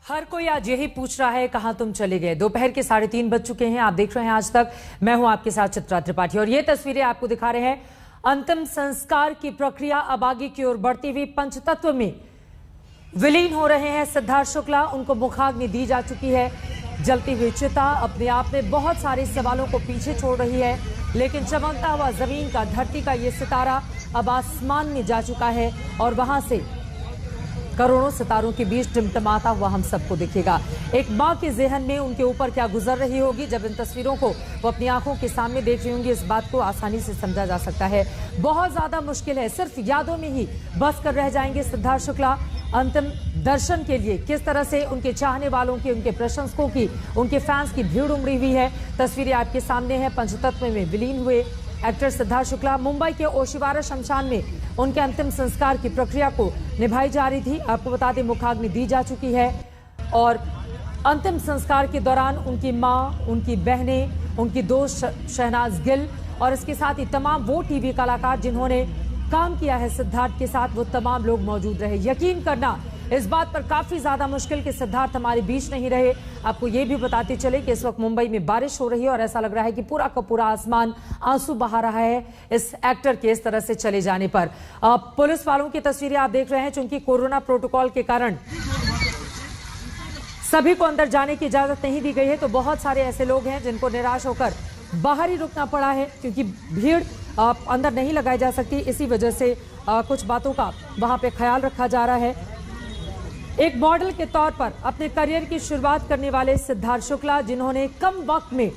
हर कोई आज यही पूछ रहा है कहां तुम चले गए। दोपहर के 3:30 बज चुके हैं। आप देख रहे हैं आज तक। मैं हूं आपके साथ चित्रा त्रिपाठी और ये तस्वीरें आपको दिखा रहे हैं। अंतिम संस्कार की प्रक्रिया अब आगे की ओर बढ़ती हुई पंचतत्व में विलीन हो रहे हैं सिद्धार्थ शुक्ला। उनको मुखाग्नि दी जा चुकी है। जलती हुई चिता अपने आप में बहुत सारे सवालों को पीछे छोड़ रही है, लेकिन चमकता हुआ जमीन का, धरती का ये सितारा अब आसमान में जा चुका है और वहां से करोड़ों सितारों के बीच टिमटिमाता हुआ हम सबको दिखेगा। एक मां के ज़हन में उनके ऊपर क्या गुजर रही होगी जब इन तस्वीरों को वो अपनी आंखों के सामने देख रही होंगी, इस बात को आसानी से समझा जा सकता है। बहुत ज्यादा मुश्किल है, सिर्फ यादों में ही बस कर रह जाएंगे सिद्धार्थ शुक्ला। अंतिम दर्शन के लिए किस तरह से उनके चाहने वालों की, उनके प्रशंसकों की, उनके फैंस की भीड़ उमड़ी हुई है। तस्वीरें आपके सामने हैं। पंचतत्व में विलीन हुए एक्टर सिद्धार्थ शुक्ला मुंबई के ओशिवारा शमशान में उनके अंतिम संस्कार की प्रक्रिया को निभाई जा रही थी। आपको बता दें, मुखाग्नि दी जा चुकी है और अंतिम संस्कार के दौरान उनकी मां, उनकी बहनें, उनकी दोस्त शहनाज गिल और इसके साथ ही तमाम वो टीवी कलाकार जिन्होंने काम किया है सिद्धार्थ के साथ, वो तमाम लोग मौजूद रहे। यकीन करना इस बात पर काफी ज्यादा मुश्किल कि सिद्धार्थ हमारे बीच नहीं रहे। आपको ये भी बताते चले कि इस वक्त मुंबई में बारिश हो रही है और ऐसा लग रहा है कि पूरा का पूरा आसमान आंसू बहा रहा है इस एक्टर के इस तरह से चले जाने पर। पुलिस वालों की तस्वीरें आप देख रहे हैं। चूंकि कोरोना प्रोटोकॉल के कारण सभी को अंदर जाने की इजाजत नहीं दी गई है, तो बहुत सारे ऐसे लोग हैं जिनको निराश होकर बाहर ही रुकना पड़ा है, क्योंकि भीड़ अंदर नहीं लगाई जा सकती। इसी वजह से कुछ बातों का वहां पे ख्याल रखा जा रहा है। एक मॉडल के तौर पर अपने करियर की शुरुआत करने वाले सिद्धार्थ शुक्ला, जिन्होंने कम वक्त में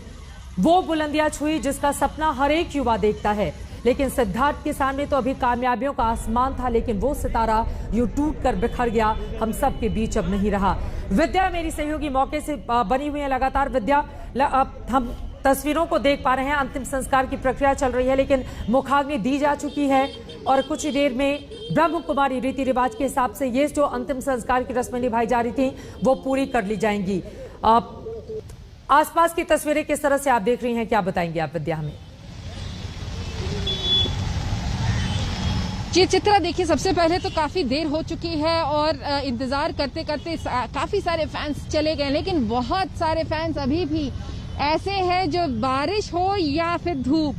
वो बुलंदियां छुई जिसका सपना हर एक युवा देखता है, लेकिन सिद्धार्थ के सामने तो अभी कामयाबियों का आसमान था, लेकिन वो सितारा यूं टूट कर बिखर गया, हम सब के बीच अब नहीं रहा। विद्या मेरी सहयोगी मौके से बनी हुई है लगातार। विद्या, हम तस्वीरों को देख पा रहे हैं। अंतिम संस्कार की प्रक्रिया चल रही है, लेकिन मुखाग्नि दी जा चुकी है और कुछ ही देर में ब्रह्म कुमारी रीति रिवाज के हिसाब से ये जो अंतिम संस्कार की रस्में निभाई जा रही थी वो पूरी कर ली जाएंगी। आसपास की तस्वीरें किस तरह से आप देख रही हैं, क्या बताएंगे आप विद्या हमें? जी चित्रा, देखिए सबसे पहले तो काफी देर हो चुकी है और इंतजार करते करते काफी सारे फैंस चले गए, लेकिन बहुत सारे फैंस अभी भी ऐसे हैं जो बारिश हो या फिर धूप,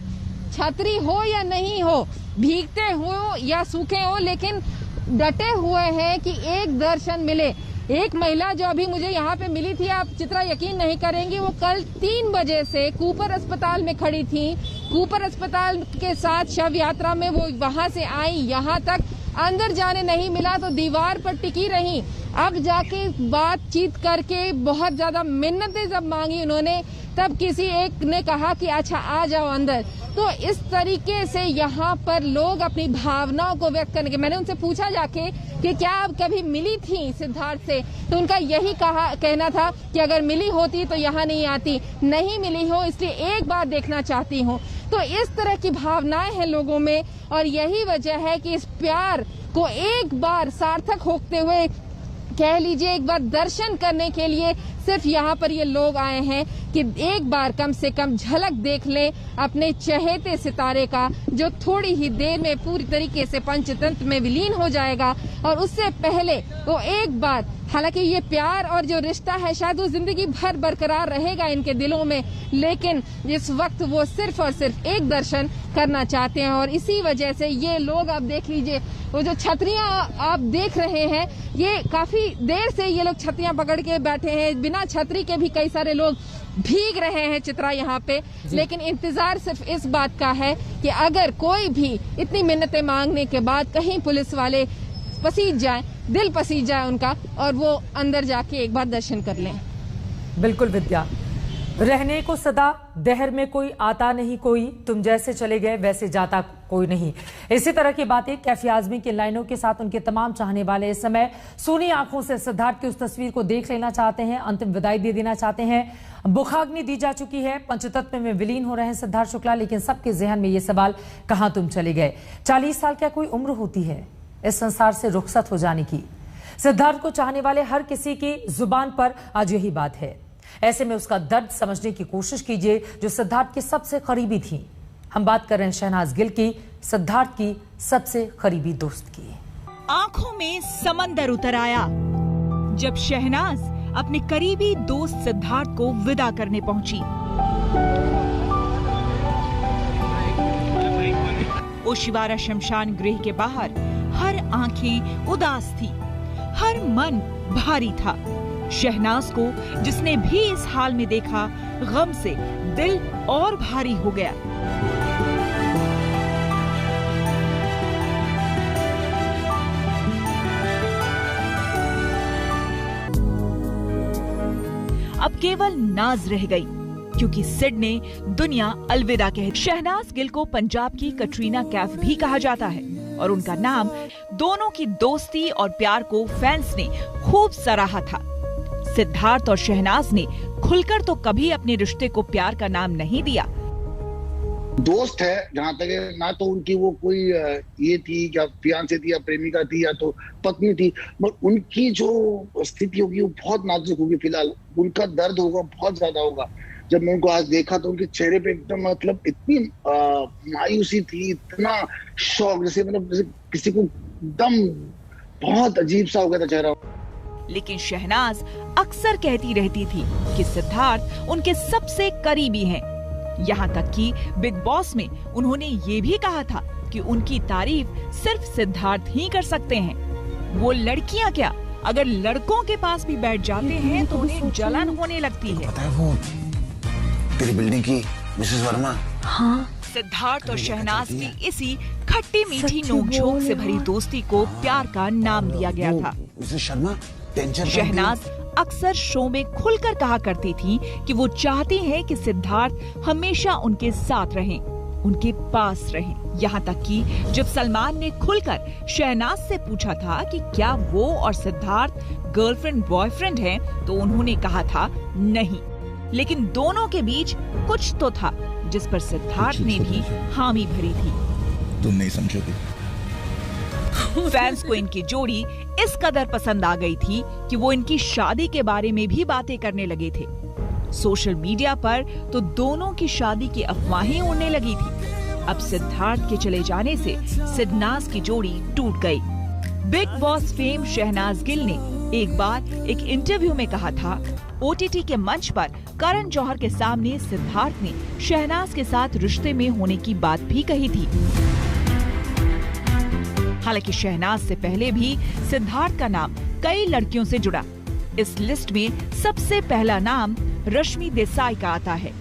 छतरी हो या नहीं हो, भीगते हो या सूखे हो, लेकिन डटे हुए हैं कि एक दर्शन मिले। एक महिला जो अभी मुझे यहाँ पे मिली थी, आप चित्रा यकीन नहीं करेंगी, वो कल 3 बजे से कूपर अस्पताल में खड़ी थी। कूपर अस्पताल के साथ शव यात्रा में वो वहां से आई, यहाँ तक अंदर जाने नहीं मिला तो दीवार पर टिकी रही। अब जाके बातचीत करके बहुत ज्यादा मिन्नतें जब मांगी उन्होंने, तब किसी एक ने कहा कि अच्छा आ जाओ अंदर। तो इस तरीके से यहाँ पर लोग अपनी भावनाओं को व्यक्त करने के, मैंने उनसे पूछा जाके कि क्या आप कभी मिली थी सिद्धार्थ से, तो उनका यही कहना था कि अगर मिली होती तो यहाँ नहीं आती, नहीं मिली हो इसलिए एक बार देखना चाहती हूँ। तो इस तरह की भावनाएं हैं लोगों में और यही वजह है कि इस प्यार को एक बार सार्थक होते हुए, कह लीजिए एक बार दर्शन करने के लिए सिर्फ यहाँ पर ये लोग आए हैं कि एक बार कम से कम झलक देख लें अपने चहेते सितारे का, जो थोड़ी ही देर में पूरी तरीके से पंचतंत्र में विलीन हो जाएगा। और उससे पहले वो एक बार, हालांकि ये प्यार और जो रिश्ता है शायद वो जिंदगी भर बरकरार रहेगा इनके दिलों में, लेकिन इस वक्त वो सिर्फ और सिर्फ एक दर्शन करना चाहते हैं। और इसी वजह से ये लोग, आप देख लीजिए, वो जो छतरियां आप देख रहे हैं, ये काफी देर से ये लोग छतरियां पकड़ के बैठे हैं। बिना छतरी के भी कई सारे लोग भीग रहे हैं चित्रा यहाँ पे, लेकिन इंतजार सिर्फ इस बात का है कि अगर कोई भी इतनी मिन्नतें मांगने के बाद कहीं पुलिस वाले पसीज जाए, दिल पसीज जाए उनका, और वो अंदर जाके एक बार दर्शन कर लें। बिल्कुल विद्या, रहने को सदा दहर में कोई आता नहीं कोई, तुम जैसे चले गए वैसे जाता कोई नहीं। इसी तरह की बातें कैफी आजमी की लाइनों के साथ उनके तमाम चाहने वाले इस समय सूनी आंखों से सिद्धार्थ की उस तस्वीर को देख लेना चाहते हैं, अंतिम विदाई दे देना चाहते हैं। मुखाग्नि दी जा चुकी है, पंचतत्व में विलीन हो रहे हैं सिद्धार्थ शुक्ला, लेकिन सबके जहन में ये सवाल, कहां तुम चले गए। 40 साल क्या कोई उम्र होती है इस संसार से रुखसत हो जाने की? सिद्धार्थ को चाहने वाले हर किसी की जुबान पर आज यही बात है। ऐसे में उसका दर्द समझने की कोशिश कीजिए, जो सिद्धार्थ की सबसे करीबी थी। हम बात कर रहे हैं शहनाज गिल की, सिद्धार्थ की सबसे करीबी दोस्त की। आंखों में समंदर उतर आया जब शहनाज अपने करीबी दोस्त सिद्धार्थ को विदा करने पहुंची। ओशिवारा शमशान गृह के बाहर हर आंखें उदास थी, हर मन भारी था। शहनाज को जिसने भी इस हाल में देखा, गम से दिल और भारी हो गया। अब केवल नाज रह गई, क्योंकि सिड ने दुनिया अलविदा कह दी। शहनाज गिल को पंजाब की कटरीना कैफ भी कहा जाता है और उनका नाम दोनों की दोस्ती और प्यार को फैंस ने खूब सराहा था। सिद्धार्थ और शहनाज ने खुलकर तो कभी अपने रिश्ते को प्यार का नाम नहीं दिया। दोस्त है, जहाँ तक है, ना तो उनकी वो कोई ये थी या फियांसे थी या प्रेमिका थी या तो पत्नी थी, मगर उनकी जो स्थिति होगी वो बहुत नाजुक होगी। फिलहाल उनका दर्द होगा, बहुत ज्यादा होगा। जब मैं उनको आज देखा तो उनके चेहरे पे एकदम मतलब इतनी मायूसी थी, इतना शौक, जैसे किसी को दम, बहुत अजीब सा हो गया था चेहरा। लेकिन शहनाज अक्सर कहती रहती थी कि सिद्धार्थ उनके सबसे करीबी हैं। यहाँ तक कि बिग बॉस में उन्होंने ये भी कहा था कि उनकी तारीफ सिर्फ सिद्धार्थ ही कर सकते हैं। वो लड़कियाँ क्या, अगर लड़कों के पास भी बैठ जाते हैं तो उन्हें जलन होने लगती है। पता है वो तेरी बिल्डिंग की मिसेस वर्मा? हाँ। सिद्धार्थ और शहनाज की इसी खट्टी मीठी नोकझोंक से भरी दोस्ती को प्यार का नाम दिया गया था। मिसेस शर्मा, शहनाज अक्सर शो में खुलकर कहा करती थी कि वो चाहती है कि सिद्धार्थ हमेशा उनके साथ रहें, उनके पास रहें। यहाँ तक कि जब सलमान ने खुलकर शहनाज से पूछा था कि क्या वो और सिद्धार्थ गर्लफ्रेंड बॉयफ्रेंड हैं, तो उन्होंने कहा था नहीं, लेकिन दोनों के बीच कुछ तो था, जिस पर सिद्धार्थ ने भी हामी भरी थी। तुम नहीं समझोगे। फैंस को इनकी जोड़ी इस कदर पसंद आ गई थी कि वो इनकी शादी के बारे में भी बातें करने लगे थे। सोशल मीडिया पर तो दोनों की शादी की अफवाहें उड़ने लगी थी। अब सिद्धार्थ के चले जाने से सिडनाज की जोड़ी टूट गई। Bigg Boss fame Shehnaaz Gill ने एक बार एक इंटरव्यू में कहा था, OTT के मंच पर करण जौहर के सामने सिद्धार्थ ने शहनाज के साथ रिश्ते में होने की बात भी कही थी। हालांकि शहनाज से पहले भी सिद्धार्थ का नाम कई लड़कियों से जुड़ा। इस लिस्ट में सबसे पहला नाम रश्मि देसाई का आता है।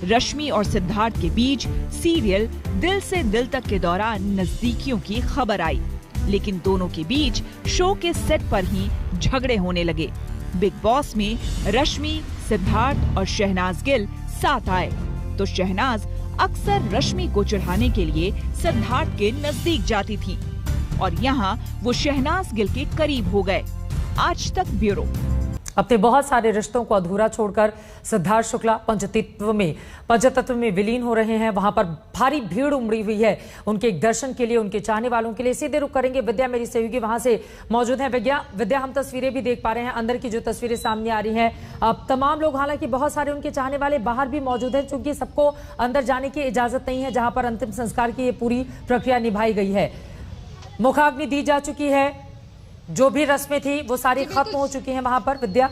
रश्मि और सिद्धार्थ के बीच सीरियल दिल से दिल तक के दौरान नजदीकियों की खबर आई, लेकिन दोनों के बीच शो के सेट पर ही झगड़े होने लगे। बिग बॉस में रश्मि, सिद्धार्थ और शहनाज गिल साथ आए तो शहनाज अक्सर रश्मि को चिढ़ाने के लिए सिद्धार्थ के नजदीक जाती थी और यहाँ वो शहनाज गिल के करीब हो गए। आज तक ब्यूरो। अपने बहुत सारे रिश्तों को अधूरा छोड़कर सिद्धार्थ शुक्ला पंचतत्व में विलीन हो रहे हैं। वहां पर भारी भीड़ उमड़ी हुई है उनके एक दर्शन के लिए, उनके चाहने वालों के लिए। सीधे रुक करेंगे, विद्या मेरी सहयोगी वहां से मौजूद है। विद्या, हम तस्वीरें भी देख पा रहे हैं, अंदर की जो तस्वीरें सामने आ रही हैं, अब तमाम लोग, हालांकि बहुत सारे उनके चाहने वाले बाहर भी मौजूद हैं, चूंकि सबको अंदर जाने की इजाजत नहीं है जहां पर अंतिम संस्कार की ये पूरी प्रक्रिया निभाई गई है। मुखाग्नि दी जा चुकी है, जो भी रस्में थी वो सारी खत्म हो चुकी हैं वहां पर। विद्या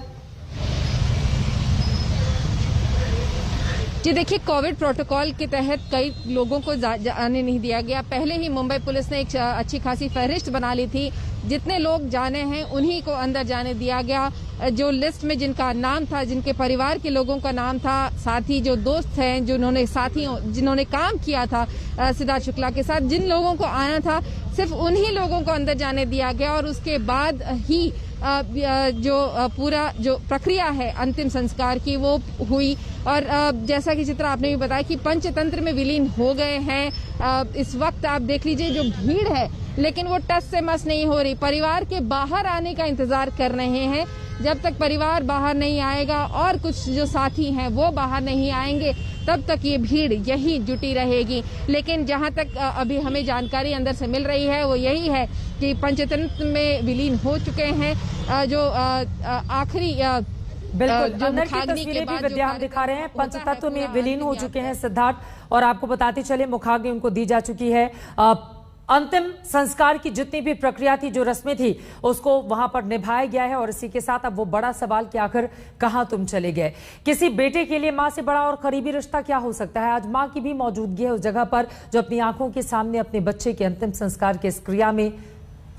जी देखिए, कोविड प्रोटोकॉल के तहत कई लोगों को जाने नहीं दिया गया। पहले ही मुंबई पुलिस ने एक अच्छी खासी फहरिस्त बना ली थी, जितने लोग जाने हैं उन्हीं को अंदर जाने दिया गया। जो लिस्ट में जिनका नाम था, जिनके परिवार के लोगों का नाम था, साथी जो दोस्त हैं, जिन्होंने काम किया था सिद्धार्थ शुक्ला के साथ, जिन लोगों को आना था, सिर्फ उन्हीं लोगों को अंदर जाने दिया गया। और उसके बाद ही जो पूरा जो प्रक्रिया है अंतिम संस्कार की वो हुई। और जैसा कि चित्रा आपने भी बताया कि पंचतंत्र में विलीन हो गए हैं। इस वक्त आप देख लीजिए जो भीड़ है, लेकिन वो टस से मस नहीं हो रही। परिवार के बाहर आने का इंतजार कर रहे हैं। जब तक परिवार बाहर नहीं आएगा और कुछ जो साथी हैं वो बाहर नहीं आएंगे, तब तक ये भीड़ यही जुटी रहेगी। लेकिन जहां तक अभी हमें जानकारी अंदर से मिल रही है वो यही है कि पंचतंत्र में विलीन हो चुके हैं। जो आखिरी बिल्कुल अंदर की तस्वीरें भी विद्या हम दिखा रहे हैं। पंचतत्व में विलीन हो चुके हैं सिद्धार्थ, और आपको बताते चले मुखाग्नि उनको दी जा चुकी है। अंतिम संस्कार की जितनी भी प्रक्रिया थी, जो रस्में थी, उसको वहां पर निभाया गया है। और इसी के साथ अब वो बड़ा सवाल कि आखिर कहां तुम चले गए। किसी बेटे के लिए मां से बड़ा और करीबी रिश्ता क्या हो सकता है। आज मां की भी मौजूदगी है उस जगह पर जो अपनी आंखों के सामने अपने बच्चे के अंतिम संस्कार की इस क्रिया में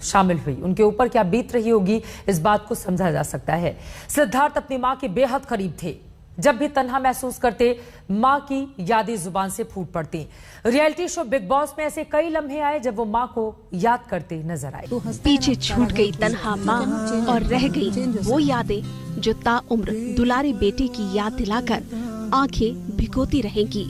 शामिल हुई। उनके ऊपर क्या बीत रही होगी, इस बात को समझा जा सकता है। सिद्धार्थ अपनी मां के बेहद करीब थे। जब भी तन्हा महसूस करते, मां की यादें जुबान से फूट पड़ती। रियलिटी शो बिग बॉस में ऐसे कई लम्हे आए जब वो मां को याद करते नजर आए। पीछे छूट गई तन्हा मां और रह गई वो यादें जो ताउम्र दुलारे बेटे की याद दिलाकर आंखें भिगोती रहेंगी।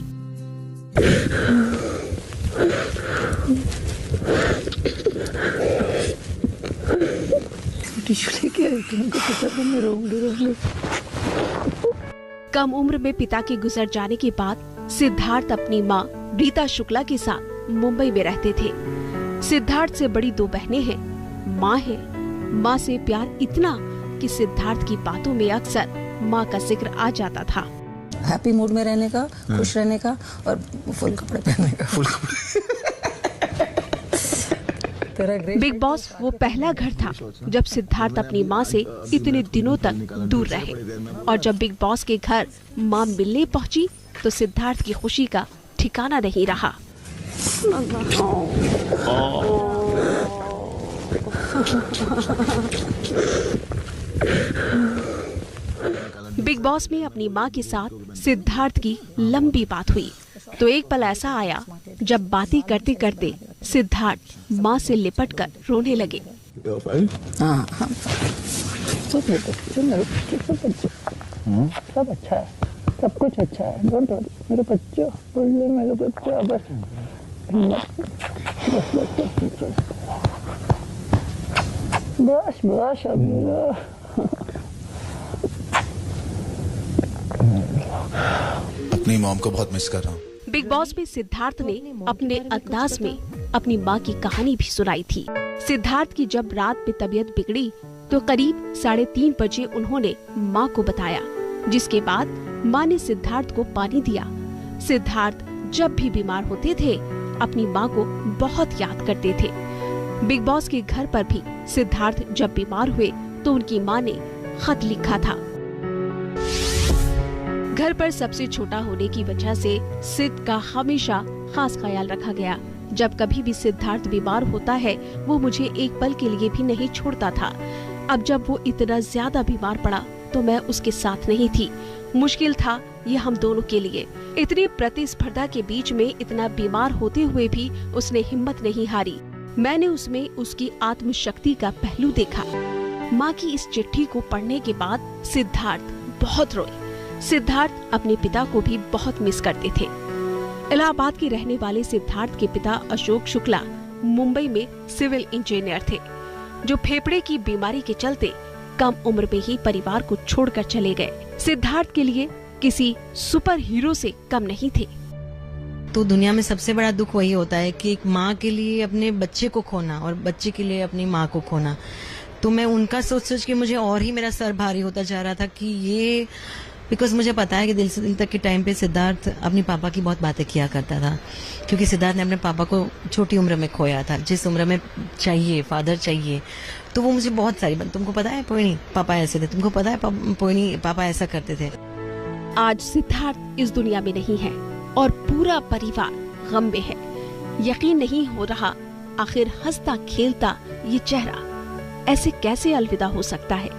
कम उम्र में पिता के गुजर जाने के बाद सिद्धार्थ अपनी मां रीता शुक्ला के साथ मुंबई में रहते थे। सिद्धार्थ से बड़ी 2 बहनें हैं, मां है। मां से प्यार इतना कि सिद्धार्थ की बातों में अक्सर मां का जिक्र आ जाता था। हैप्पी मूड में रहने का, खुश रहने का और फुल कपड़े पहनने का। फुल बिग बॉस वो पहला घर था जब सिद्धार्थ अपनी मां से इतने दिनों तक दूर रहे। और जब बिग बॉस के घर मां मिलने पहुंची तो सिद्धार्थ की खुशी का ठिकाना नहीं रहा। बिग बॉस में अपनी मां के साथ सिद्धार्थ की लंबी बात हुई तो एक पल ऐसा आया जब बातें करते करते सिद्धार्थ मां से लिपटकर रोने लगे। सब अच्छा है, सब कुछ अच्छा है। डोंट वरी मेरे बच्चों, मेरे बच्चों, बस बस बस अपनी मॉम को बहुत मिस कर रहा हूँ। बिग बॉस में सिद्धार्थ ने अपने अंदाज में अपनी मां की कहानी भी सुनाई थी। सिद्धार्थ की जब रात में तबीयत बिगड़ी तो करीब 3:30 बजे उन्होंने मां को बताया, जिसके बाद मां ने सिद्धार्थ को पानी दिया। सिद्धार्थ जब भी बीमार होते थे अपनी मां को बहुत याद करते थे। बिग बॉस के घर पर भी सिद्धार्थ जब बीमार हुए तो उनकी मां ने खत लिखा था। घर पर सबसे छोटा होने की वजह से सिद्ध का हमेशा खास ख्याल रखा गया। जब कभी भी सिद्धार्थ बीमार होता है वो मुझे एक पल के लिए भी नहीं छोड़ता था। अब जब वो इतना ज्यादा बीमार पड़ा तो मैं उसके साथ नहीं थी। मुश्किल था ये हम दोनों के लिए। इतनी प्रतिस्पर्धा के बीच में इतना बीमार होते हुए भी उसने हिम्मत नहीं हारी। मैंने उसमें उसकी आत्मशक्ति का पहलू देखा। माँ की इस चिट्ठी को पढ़ने के बाद सिद्धार्थ बहुत रोए। सिद्धार्थ अपने पिता को भी बहुत मिस करते थे। इलाहाबाद के रहने वाले सिद्धार्थ के पिता अशोक शुक्ला मुंबई में सिविल इंजीनियर थे, जो फेफड़े की बीमारी के चलते कम उम्र में ही परिवार को छोड़कर चले गए। सिद्धार्थ के लिए किसी सुपर हीरो से कम नहीं थे। तो दुनिया में सबसे बड़ा दुख वही होता है कि एक माँ के लिए अपने बच्चे को खोना और बच्चे के लिए अपनी माँ को खोना। तो मैं उनका सोच सोच के मुझे और ही मेरा सर भारी होता जा रहा था कि ये, बिकॉज मुझे पता है कि दिल से दिल तक के टाइम पे सिद्धार्थ अपनी पापा की बहुत बातें किया करता था, क्योंकि सिद्धार्थ ने अपने पापा को छोटी उम्र में खोया था। जिस उम्र में चाहिए फादर चाहिए, तो वो मुझे बहुत सारी तुमको पता है पोइनी पापा ऐसे थे, तुमको पता है पोइनी पापा ऐसा करते थे। आज सिद्धार्थ इस दुनिया में नहीं है और पूरा परिवार गम में है। यकीन नहीं हो रहा आखिर हंसता खेलता ये चेहरा ऐसे कैसे अलविदा हो सकता है।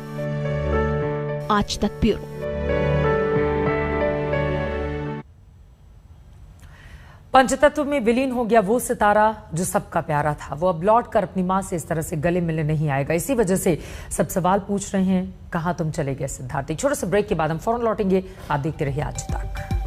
आज तक ब्यूरो। पंचतत्व में विलीन हो गया वो सितारा जो सबका प्यारा था। वो अब लौट कर अपनी मां से इस तरह से गले मिलने नहीं आएगा। इसी वजह से सब सवाल पूछ रहे हैं, कहां तुम चले गए सिद्धार्थ। एक छोटे से ब्रेक के बाद हम फौरन लौटेंगे। आप देखते रहिए आज तक।